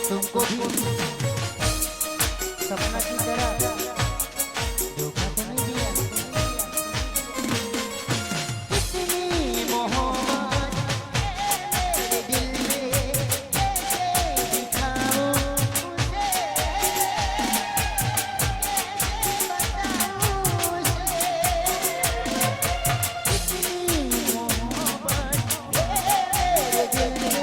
तुमको भी सपना की तरह धोखा तो नहीं दिया। इतनी मोहब्बत मेरे दिल में कैसे दिखाऊं उसे, बताऊं उसे। इतनी मोहब्बत मेरे दिल में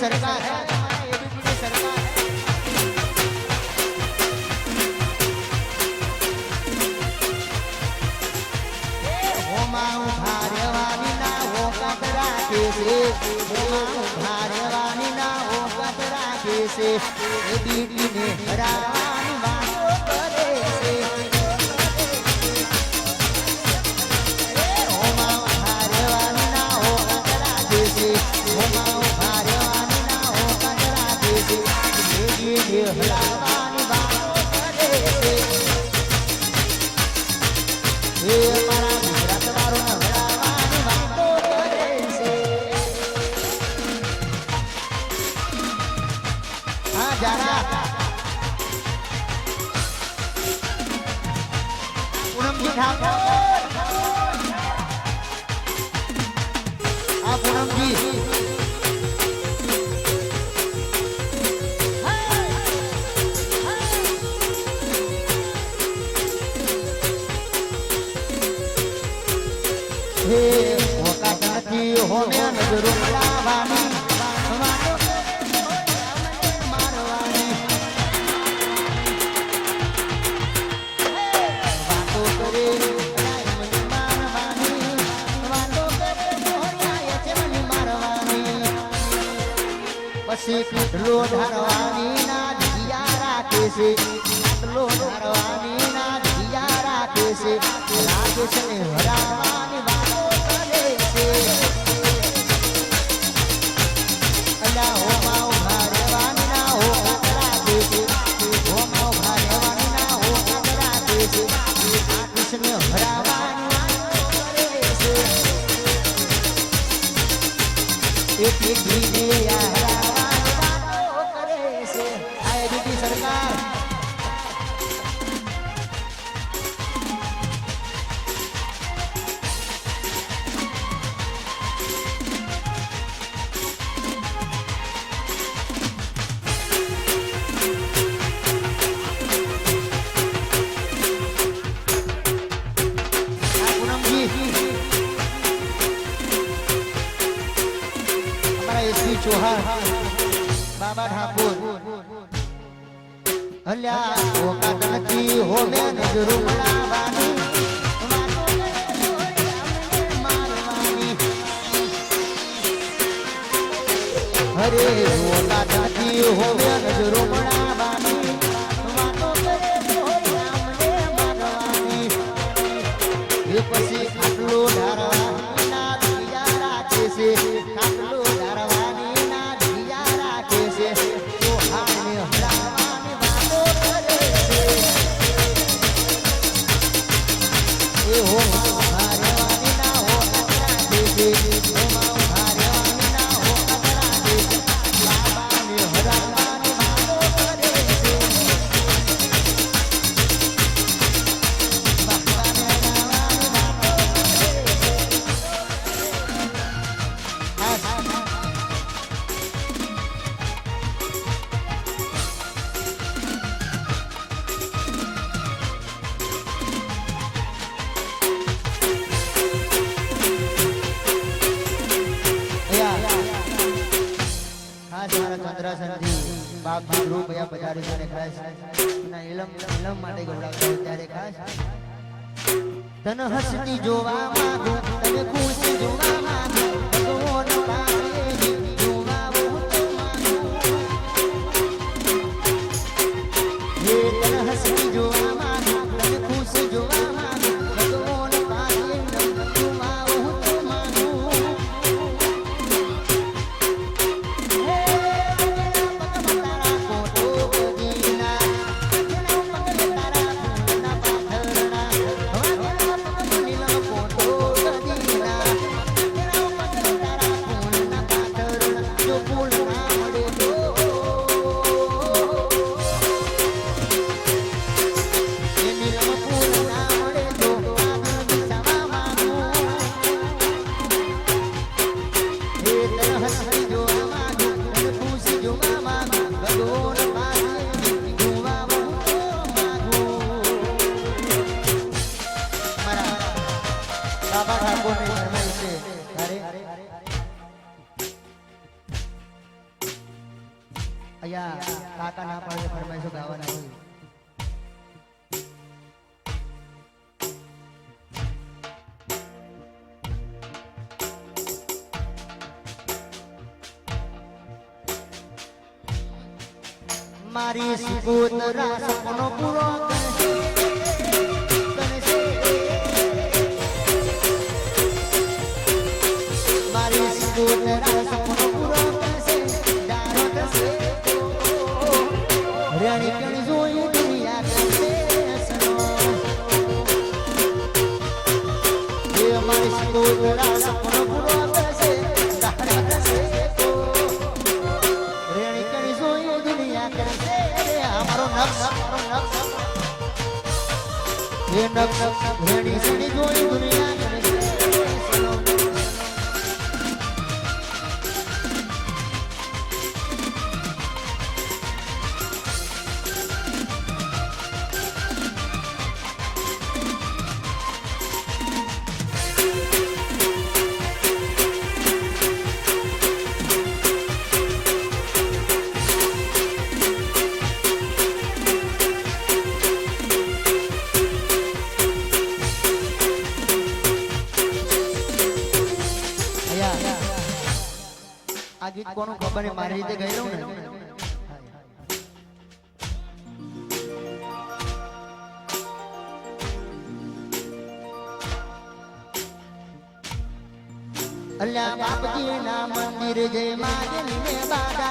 सरकार है, एबीपी सरकार है। हो माऊ भारवानी ना हो कतरा के से, हो माऊ भारवानी ना हो कतरा के से, एबीपी ने हरावानी बातों करे से। हो माऊ भारवानी ना हो कतरा के से, हो माऊ हलावानी बातों करे से। हे हमारा गुजरात वालों ने हलावानी बातों करे से। हाँ जाना पूनम जी ठाकुर, हाँ पूनम जी औकात નથી હોમે નજરો લાવવાની, વાતો કરે મારવાની, વાતો કરે મને મારવાની, વાતો કરે મોહરિયા છે મને મારવાની, પછી કેટલો ધારવાની ના દિયા રાખે છે, કેટલો ધારવાની ના દિયા રાખે છે, રાખે છે ને હરાવાની વાતો કરે છે. અલા હો માઓ ભારવાની ના હો રાખે છે, હો માઓ ભારવાની ના હો રાખે છે, આ કૃષ્ણ હરાવાની વાતો કરે છે. એક એક દીને હરાવાની વાતો કરે છે. આ એબીપી સરકાર અલ્યા ઓકાત નથી હોમે નજરો મળવાની વાતો કરે ઢોળિયા મને મારવાની અરે ઓકાત નથી હોમે નજરો મળવાની વાતો કરે ઢોળિયા મને મારવાની એ પછી ખાટલો ધારવાની ના દિયા રાખે છે ખાટલો ધારવાની ના દિયા રાખે છે ચોહાને હરાવવાની વાતો કરે છે એ હો હારવાની ના હો રાખે છે હારવાની ના હો રાખે છે બાબાને હરાવવાની વાતો કરે છે બાબાને હરાવવાની વાતો ખાસ મારા ચંદ્રાસનજી બાપજી ગ્રુપ અહીંયા પધારી છે ને ખાસ એના ઇલમ માટે ગવડાવતા હોય ત્યારે ખાસ તને હસતી જોવા માંગુ તને ખુશ જોવા માંગુ ભગવાન તારે જોવા બહુ માંગુ હે તને હસતી જોવા માંગુ તને ખુશ જોવા માંગુ ભગવાન તારે જોવા બહુ માંગુ બાબા ઠાકોરની ફરમાઈશ છે અહીંયા કાકા ના પાડે ફરમાઈશો ગાવાના હોય મારી સિકોતરા સપનો પૂરો કરશે મારી સિકોતરા સપનો પૂરો કરશે ડારો થશે રેણી કણી જોઈ દુનિયા કરશે સનો એ મારી સિકોતરા સપનો પૂરો કરશે ડારો થશે રેણી કણી જોઈ દુનિયા કરશે અમારો નક્ષ એ નક્ષ રેણી કણી જોઈ દુનિયા કરશે આ ગીત કોનું ખબર નહીં મારી રીતે ગઈ રહું ને અલ્યા બાપજી ના મંદિર જય માગલી ને બાડા